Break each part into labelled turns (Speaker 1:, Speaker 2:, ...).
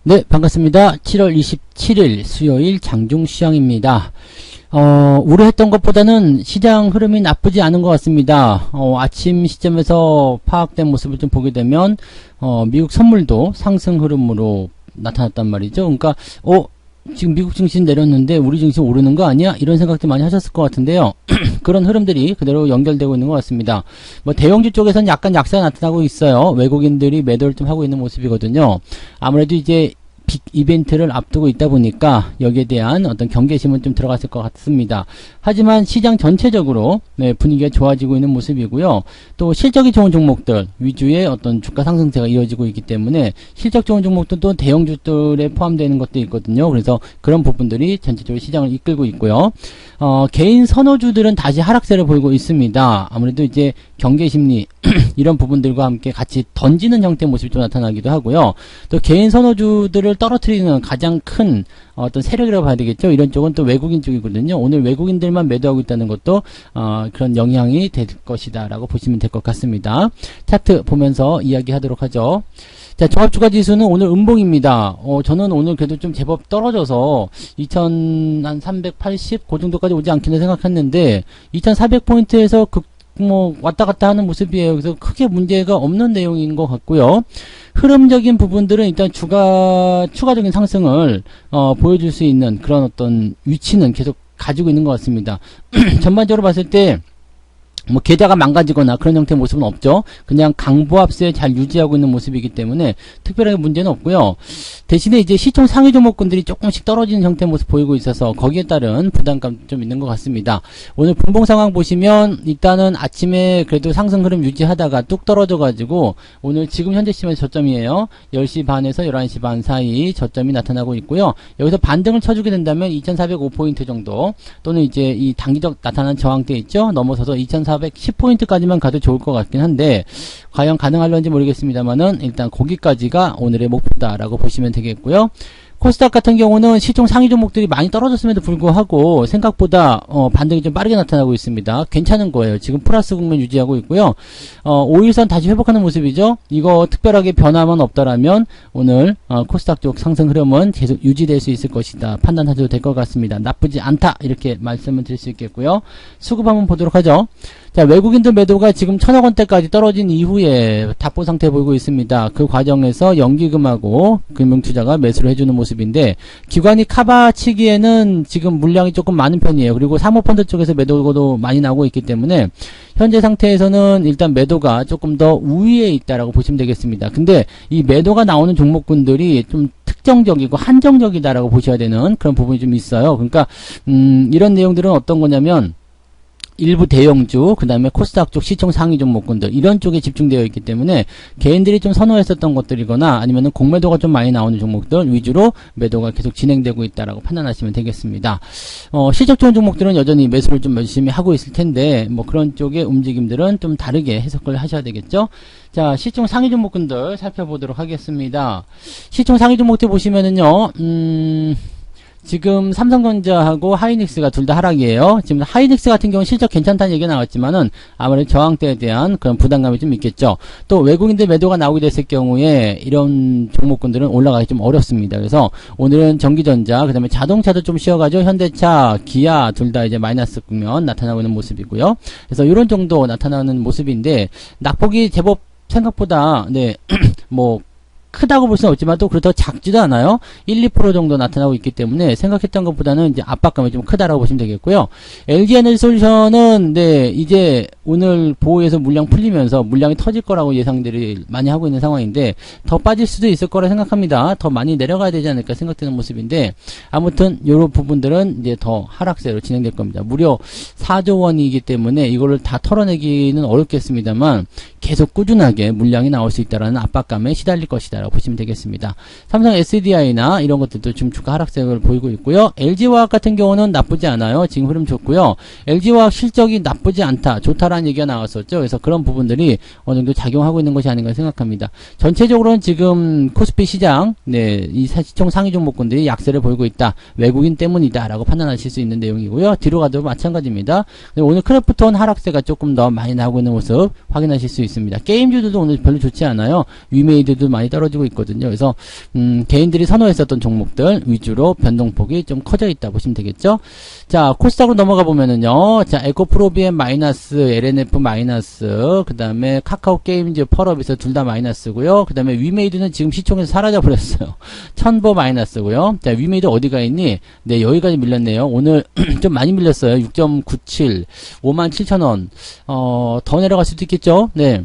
Speaker 1: 네, 반갑습니다. 7월 27일 수요일 장중시장입니다. 우려했던 것보다는 시장 흐름이 나쁘지 않은 것 같습니다. 아침 시점에서 파악된 모습을 좀 보게 되면, 미국 선물도 상승 흐름으로 나타났단 말이죠. 그러니까, 지금 미국 증시 내렸는데 우리 증시 오르는 거 아니야? 이런 생각도 많이 하셨을 것 같은데요. 그런 흐름들이 그대로 연결되고 있는 것 같습니다. 뭐 대형주 쪽에서는 약간 약세가 나타나고 있어요. 외국인들이 매도를 좀 하고 있는 모습이거든요. 아무래도 이제 빅 이벤트를 앞두고 있다 보니까 여기에 대한 어떤 경계심은 좀 들어갔을 것 같습니다. 하지만 시장 전체적으로 분위기가 좋아지고 있는 모습이고요. 또 실적이 좋은 종목들 위주의 어떤 주가 상승세가 이어지고 있기 때문에 실적 좋은 종목들도 대형주들에 포함되는 것도 있거든요. 그래서 그런 부분들이 전체적으로 시장을 이끌고 있고요. 개인 선호주들은 다시 하락세를 보이고 있습니다. 아무래도 이제 경계심리 이런 부분들과 함께 같이 던지는 형태의 모습이 좀 나타나기도 하고요. 또 개인 선호주들을 떨어뜨리는 가장 큰 어떤 세력이라고 봐야 되겠죠. 이런 쪽은 또 외국인 쪽이거든요. 오늘 외국인들만 매도하고 있다는 것도 그런 영향이 될 것이다 라고 보시면 될 것 같습니다. 차트 보면서 이야기하도록 하죠. 자, 종합주가 지수는 오늘 음봉입니다. 저는 오늘 그래도 좀 제법 떨어져서 2380 그 정도까지 오지 않겠나 생각했는데 2400포인트에서 왔다 갔다 하는 모습이에요. 그래서 크게 문제가 없는 내용인 것 같고요. 흐름적인 부분들은 일단 추가적인 상승을 보여줄 수 있는 그런 어떤 위치는 계속 가지고 있는 것 같습니다. 전반적으로 봤을 때 뭐 계좌가 망가지거나 그런 형태의 모습은 없죠. 그냥 강보합세 잘 유지하고 있는 모습이기 때문에 특별하게 문제는 없고요. 대신에 이제 시총 상위 종목군들이 조금씩 떨어지는 형태의 모습 보이고 있어서 거기에 따른 부담감 좀 있는 것 같습니다. 오늘 분봉 상황 보시면 일단은 아침에 그래도 상승 흐름 유지하다가 뚝 떨어져 가지고 오늘 지금 현재 시점에서 저점이에요. 10시 반에서 11시 반 사이 저점이 나타나고 있고요. 여기서 반등을 쳐주게 된다면 2405포인트 정도 또는 이제 이 단기적 나타나는 저항대 있죠. 넘어서서 2410포인트까지만 가도 좋을 것 같긴 한데 과연 가능할런지 모르겠습니다만은 일단 거기까지가 오늘의 목표다라고 보시면 되겠고요. 코스닥 같은 경우는 시총 상위 종목들이 많이 떨어졌음에도 불구하고 생각보다 반등이 좀 빠르게 나타나고 있습니다. 괜찮은 거예요. 지금 플러스 국면 유지하고 있고요. 5일선 다시 회복하는 모습이죠. 이거 특별하게 변화만 없다라면 오늘 코스닥 쪽 상승 흐름은 계속 유지될 수 있을 것이다. 판단하셔도 될 것 같습니다. 나쁘지 않다 이렇게 말씀을 드릴 수 있겠고요. 수급 한번 보도록 하죠. 자, 외국인들 매도가 지금 1000억원대까지 떨어진 이후에 답보 상태 보이고 있습니다. 그 과정에서 연기금하고 금융투자가 매수를 해주는 모습인데 기관이 커버치기에는 지금 물량이 조금 많은 편이에요. 그리고 사모펀드 쪽에서 매도도 많이 나오고 있기 때문에 현재 상태에서는 일단 매도가 조금 더 우위에 있다라고 보시면 되겠습니다. 근데 이 매도가 나오는 종목군들이 좀 특정적이고 한정적이다라고 보셔야 되는 그런 부분이 좀 있어요. 그러니까 이런 내용들은 어떤 거냐면 일부 대형주, 그 다음에 코스닥 쪽 시총 상위 종목군들 이런 쪽에 집중되어 있기 때문에 개인들이 좀 선호했었던 것들이거나 아니면은 공매도가 좀 많이 나오는 종목들 위주로 매도가 계속 진행되고 있다라고 판단하시면 되겠습니다. 실적 좋은 종목들은 여전히 매수를 좀 열심히 하고 있을 텐데 뭐 그런 쪽의 움직임들은 좀 다르게 해석을 하셔야 되겠죠. 자, 시총 상위 종목군들 살펴보도록 하겠습니다. 시총 상위 종목들 보시면은요, 지금 삼성전자하고 하이닉스가 둘 다 하락이에요. 지금 하이닉스 같은 경우는 실적 괜찮다는 얘기가 나왔지만은 아무래도 저항대에 대한 그런 부담감이 좀 있겠죠. 또 외국인들 매도가 나오게 됐을 경우에 이런 종목군들은 올라가기 좀 어렵습니다. 그래서 오늘은 전기전자, 그 다음에 자동차도 좀 쉬어가지고 현대차, 기아 둘 다 이제 마이너스 국면 나타나고 있는 모습이고요. 그래서 이런 정도 나타나는 모습인데 낙폭이 제법 생각보다 뭐 크다고 볼 수는 없지만 또 그렇다고 작지도 않아요. 1, 2% 정도 나타나고 있기 때문에 생각했던 것보다는 이제 압박감이 좀 크다라고 보시면 되겠고요. LG에너지솔루션은 이제 오늘 보호에서 물량 풀리면서 물량이 터질 거라고 예상들이 많이 하고 있는 상황인데 더 빠질 수도 있을 거라 생각합니다. 더 많이 내려가야 되지 않을까 생각되는 모습인데 아무튼 이런 부분들은 이제 더 하락세로 진행될 겁니다. 무려 4조 원이기 때문에 이거를 다 털어내기는 어렵겠습니다만 계속 꾸준하게 물량이 나올 수 있다라는 압박감에 시달릴 것이다 라고 보시면 되겠습니다. 삼성 SDI나 이런 것들도 지금 주가 하락세를 보이고 있고요. LG화학 같은 경우는 나쁘지 않아요. 지금 흐름 좋고요. LG화학 실적이 나쁘지 않다, 좋다라는 얘기가 나왔었죠. 그래서 그런 부분들이 어느 정도 작용하고 있는 것이 아닌가 생각합니다. 전체적으로는 지금 코스피 시장, 이 시총 상위 종목군들이 약세를 보이고 있다. 외국인 때문이다 라고 판단하실 수 있는 내용이고요. 뒤로 가도 마찬가지입니다. 오늘 크래프톤 하락세가 조금 더 많이 나오고 있는 모습 확인하실 수 있습니다. 게임주들도 오늘 별로 좋지 않아요. 위메이드도 많이 떨어지고 벌어지고 있거든요. 그래서 개인들이 선호했었던 종목들 위주로 변동폭이 좀 커져 있다 보시면 되겠죠. 자, 코스닥으로 넘어가 보면은요. 자, 에코프로비엠 마이너스, LNF 마이너스, 그 다음에 카카오 게임즈, 펄업에서 둘 다 마이너스고요. 그 다음에 위메이드는 지금 시총에서 사라져 버렸어요. 천보 마이너스고요. 자, 위메이드 어디가 있니? 네, 여기까지 밀렸네요. 오늘 좀 많이 밀렸어요. 6.97, 57,000원. 더 내려갈 수도 있겠죠? 네.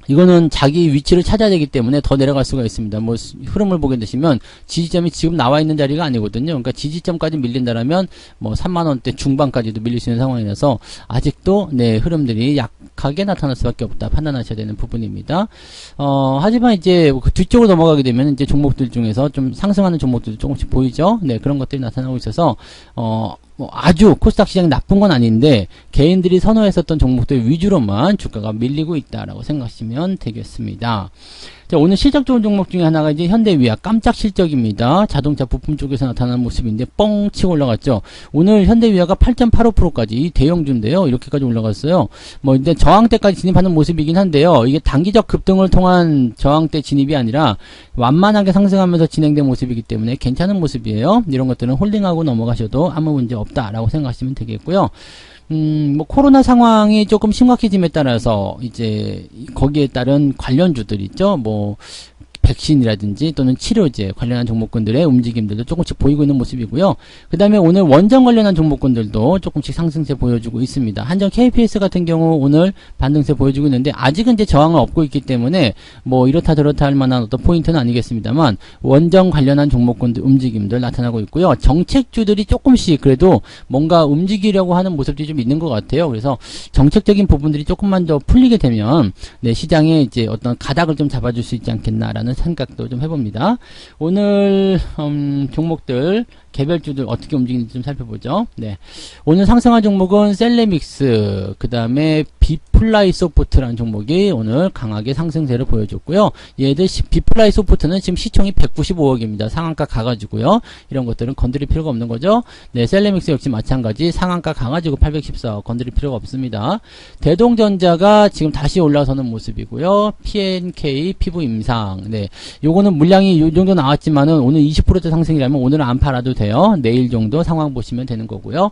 Speaker 1: 이거는 자기 위치를 찾아야 되기 때문에 더 내려갈 수가 있습니다. 뭐 흐름을 보게 되시면 지지점이 지금 나와 있는 자리가 아니거든요. 그러니까 지지점까지 밀린다라면 뭐 3만원대 중반까지도 밀릴 수 있는 상황이라서 아직도 네, 흐름들이 약하게 나타날 수밖에 없다 판단하셔야 되는 부분입니다. 하지만 이제 그 뒤쪽으로 넘어가게 되면 이제 종목들 중에서 좀 상승하는 종목들도 조금씩 보이죠. 네, 그런 것들이 나타나고 있어서 뭐 아주 코스닥 시장이 나쁜 건 아닌데 개인들이 선호했었던 종목들 위주로만 주가가 밀리고 있다라고 생각하시면 되겠습니다. 자, 오늘 실적 좋은 종목 중에 하나가 이제 현대위아 깜짝 실적입니다. 자동차 부품 쪽에서 나타나는 모습인데 뻥 치고 올라갔죠. 오늘 현대위아가 8.85%까지 대형주인데요. 이렇게까지 올라갔어요. 뭐 이제 저항대까지 진입하는 모습이긴 한데요. 이게 단기적 급등을 통한 저항대 진입이 아니라 완만하게 상승하면서 진행된 모습이기 때문에 괜찮은 모습이에요. 이런 것들은 홀딩하고 넘어가셔도 아무 문제 없다라고 생각하시면 되겠고요. 뭐 코로나 상황이 조금 심각해짐에 따라서 이제 거기에 따른 관련주들 있죠. 뭐 백신이라든지 또는 치료제 관련한 종목군들의 움직임들도 조금씩 보이고 있는 모습이고요. 그 다음에 오늘 원전 관련한 종목군들도 조금씩 상승세 보여주고 있습니다. 한전 KPS 같은 경우 오늘 반등세 보여주고 있는데 아직은 이제 저항을 얻고 있기 때문에 뭐 이렇다 저렇다 할 만한 어떤 포인트는 아니겠습니다만 원전 관련한 종목군들 움직임들 나타나고 있고요. 정책주들이 조금씩 그래도 뭔가 움직이려고 하는 모습들이 좀 있는 것 같아요. 그래서 정책적인 부분들이 조금만 더 풀리게 되면 네, 시장에 이제 어떤 가닥을 좀 잡아줄 수 있지 않겠나라는 생각도 좀 해봅니다. 오늘 종목들 개별주들 어떻게 움직이는지 좀 살펴보죠. 네, 오늘 상승한 종목은 셀레믹스, 그 다음에 비플라이 소프트라는 종목이 오늘 강하게 상승세를 보여줬고요. 얘들 비플라이 소프트는 지금 시총이 195억입니다. 상한가 가가지고요. 이런 것들은 건드릴 필요가 없는 거죠. 네, 셀레믹스 역시 마찬가지 상한가 가가지고 814억 건드릴 필요가 없습니다. 대동전자가 지금 다시 올라서는 모습이고요. PNK 피부 임상, 네, 요거는 물량이 요 정도 나왔지만은 오늘 20%대 상승이라면 오늘은 안 팔아도 돼요. 내일 정도 상황 보시면 되는 거고요.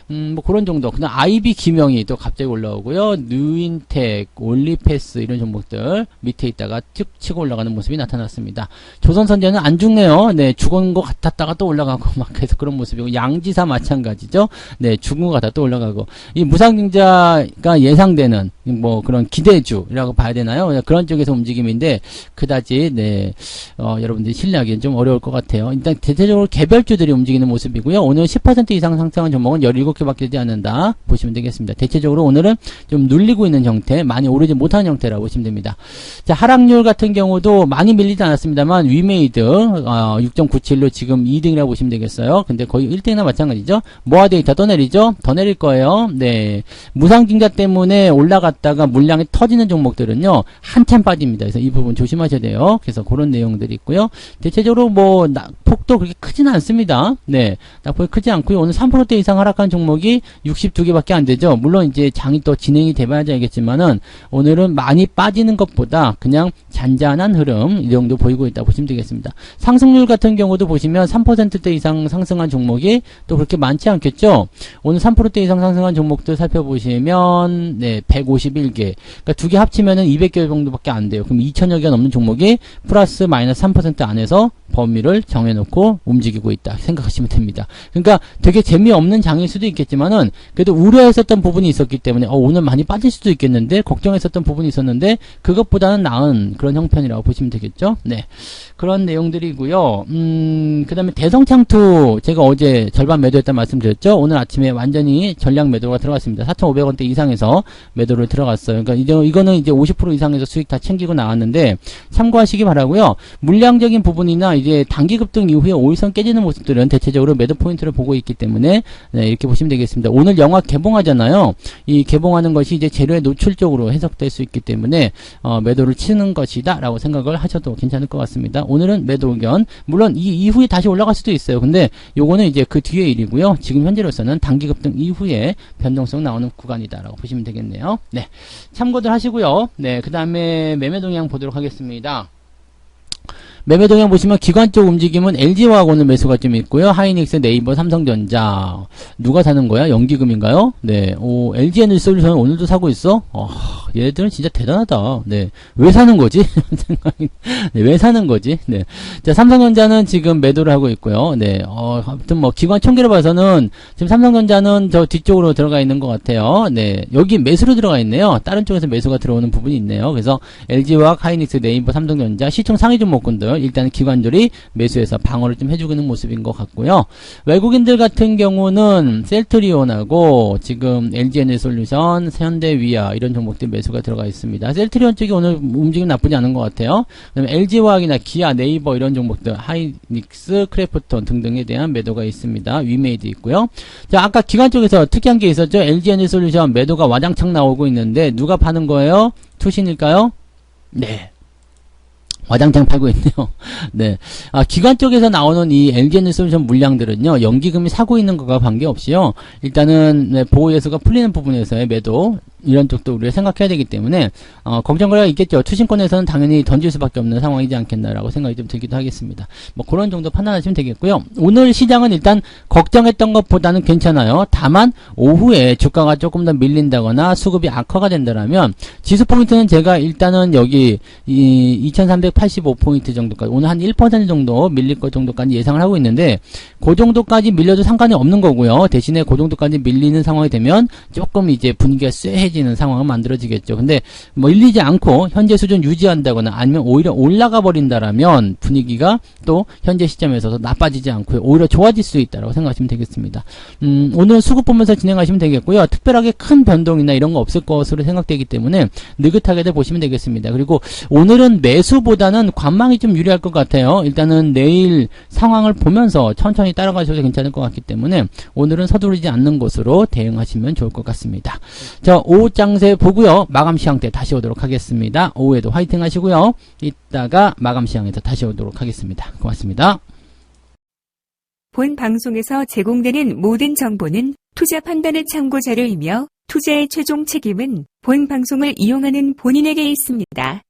Speaker 1: 뭐 그런 정도. 그냥 IB 기명이 또 갑자기 올라오고요. 뉴인텍, 올리패스 이런 종목들 밑에 있다가 쭉 치고 올라가는 모습이 나타났습니다. 조선선제는 안 죽네요. 네, 죽은 것 같았다가 또 올라가고 막 계속 그런 모습이고 양지사 마찬가지죠. 네, 죽은 것 같다 또 올라가고 이 무상증자가 예상되는 뭐 그런 기대주라고 봐야 되나요? 그런 쪽에서 움직임인데 그다지 네, 여러분들이 신뢰하기는 좀 어려울 것 같아요. 일단 대체적으로 개별주들이 움직이는 모습이고요. 오늘 10% 이상 상승한 종목은 17개밖에 되지 않는다 보시면 되겠습니다. 대체적으로 오늘은 좀 눌리고 있는 형태, 많이 오르지 못하는 형태라고 보시면 됩니다. 자, 하락률 같은 경우도 많이 밀리지 않았습니다만 위메이드 6.97로 지금 2등이라고 보시면 되겠어요. 근데 거의 1등이나 마찬가지죠. 모아데이터 또 내리죠. 더 내릴 거예요. 네, 무상증자 때문에 올라갔다가 물량이 터지는 종목들은요 한참 빠집니다. 그래서 이 부분 조심하셔야 돼요. 그래서 그런 내용들이 있고요. 대체적으로 뭐 폭도 그렇게 크지는 않습니다. 네, 낙폭이 크지 않고요. 오늘 3% 이상 하락한 종목이 62개밖에 안 되죠. 물론 이제 장이 또 진행이 돼봐야지 알겠지만은 오늘은 많이 빠지는 것보다 그냥 잔잔한 흐름 이 정도 보이고 있다 보시면 되겠습니다. 상승률 같은 경우도 보시면 3%대 이상 상승한 종목이 또 그렇게 많지 않겠죠. 오늘 3%대 이상 상승한 종목들 살펴보시면 네, 151개. 그러니까 두 개 합치면은 200개 정도밖에 안 돼요. 그럼 2000여 개가 넘는 종목이 플러스 마이너스 3% 안에서 범위를 정해놓고 움직이고 있다 생각하시면 됩니다. 그러니까 되게 재미없는 장일 수도 있겠지만은 그래도 우려했었던 부분이 있었기 때문에 오늘 많이 빠질 수도 있겠는데 걱정했었던 부분이 있었는데 그것보다는 나은 그런 형편이라고 보시면 되겠죠. 네, 그런 내용들이고요. 그 다음에 대성창투 제가 어제 절반 매도했다 말씀드렸죠. 오늘 아침에 완전히 전량 매도가 들어갔습니다. 4,500원대 이상에서 매도를 들어갔어요. 그러니까 이거는 이제 50% 이상에서 수익 다 챙기고 나왔는데 참고하시기 바라고요. 물량적인 부분이나 이제 단기 급등 이후에 5일선 깨지는 모습들은 대체적으로 매도 포인트를 보고 있기 때문에 네, 이렇게 보시면 되겠습니다. 오늘 영화 개봉하잖아요. 이 개봉하는 것이 이제 재료의 노출적으로 해석될 수 있기 때문에 매도를 치는 것이다 라고 생각을 하셔도 괜찮을 것 같습니다. 오늘은 매도 의견, 물론 이 이후에 다시 올라갈 수도 있어요. 근데 요거는 이제 그 뒤의 일이고요. 지금 현재로서는 단기 급등 이후에 변동성 나오는 구간이다 라고 보시면 되겠네요. 네, 참고들 하시고요. 네, 그 다음에 매매 동향 보도록 하겠습니다. 매매 동향 보시면 기관 쪽 움직임은 LG화학 오늘 매수가 좀 있고요. 하이닉스, 네이버, 삼성전자. 누가 사는 거야? 연기금인가요? 네. LG에너지솔루션 오늘도 사고 있어? 얘네들은 진짜 대단하다. 네. 왜 사는 거지? 네, 왜 사는 거지? 네. 자, 삼성전자는 지금 매도를 하고 있고요. 네. 아무튼 뭐 기관 총계를 봐서는 지금 삼성전자는 저 뒤쪽으로 들어가 있는 것 같아요. 네. 여기 매수로 들어가 있네요. 다른 쪽에서 매수가 들어오는 부분이 있네요. 그래서 LG화학, 하이닉스, 네이버, 삼성전자 시총 상위 종목군들 일단 기관들이 매수해서 방어를 좀 해주고 있는 모습인 것 같고요. 외국인들 같은 경우는 셀트리온하고 지금 LG에너지솔루션, 현대위아 이런 종목들 매수가 들어가 있습니다. 셀트리온 쪽이 오늘 움직임 나쁘지 않은 것 같아요. 그다음에 LG화학이나 기아, 네이버 이런 종목들, 하이닉스, 크래프톤 등등에 대한 매도가 있습니다. 위메이드 있고요. 자, 아까 기관 쪽에서 특이한 게 있었죠. LG에너지솔루션 매도가 와장창 나오고 있는데 누가 파는 거예요? 투신일까요? 네. 와장창 팔고 있네요. 네. 기관 쪽에서 나오는 이 LG에너지솔루션 물량들은요, 연기금이 사고 있는 것과 관계없이요, 일단은, 네, 보호예수가 풀리는 부분에서의 매도, 이런 쪽도 우리가 생각해야 되기 때문에, 걱정거리가 있겠죠. 투신권에서는 당연히 던질 수밖에 없는 상황이지 않겠나라고 생각이 좀 들기도 하겠습니다. 뭐, 그런 정도 판단하시면 되겠고요. 오늘 시장은 일단 걱정했던 것보다는 괜찮아요. 다만, 오후에 주가가 조금 더 밀린다거나 수급이 악화가 된다면, 지수 포인트는 제가 일단은 여기, 2385포인트 정도까지, 오늘 한 1% 정도 밀릴 것 정도까지 예상을 하고 있는데, 그 정도까지 밀려도 상관이 없는 거고요. 대신에 그 정도까지 밀리는 상황이 되면, 조금 이제 분위기가 쎄해지는 상황은 만들어지겠죠. 근데, 뭐, 밀리지 않고, 현재 수준 유지한다거나, 아니면 오히려 올라가 버린다라면, 분위기가 또, 현재 시점에서 나빠지지 않고, 오히려 좋아질 수 있다라고 생각하시면 되겠습니다. 오늘은 수급 보면서 진행하시면 되겠고요. 특별하게 큰 변동이나 이런 거 없을 것으로 생각되기 때문에, 느긋하게들 보시면 되겠습니다. 그리고, 오늘은 매수보다는 관망이 좀 유리할 것 같아요. 일단은 내일 상황을 보면서 천천히 따라가셔도 괜찮을 것 같기 때문에 오늘은 서두르지 않는 것으로 대응하시면 좋을 것 같습니다. 자, 오후 장세 보고요. 마감 시황 때 다시 오도록 하겠습니다. 오후에도 화이팅 하시고요. 이따가 마감 시황에서 다시 오도록 하겠습니다. 고맙습니다.
Speaker 2: 본 방송에서 제공되는 모든 정보는 투자 판단의 참고 자료이며 투자의 최종 책임은 본 방송을 이용하는 본인에게 있습니다.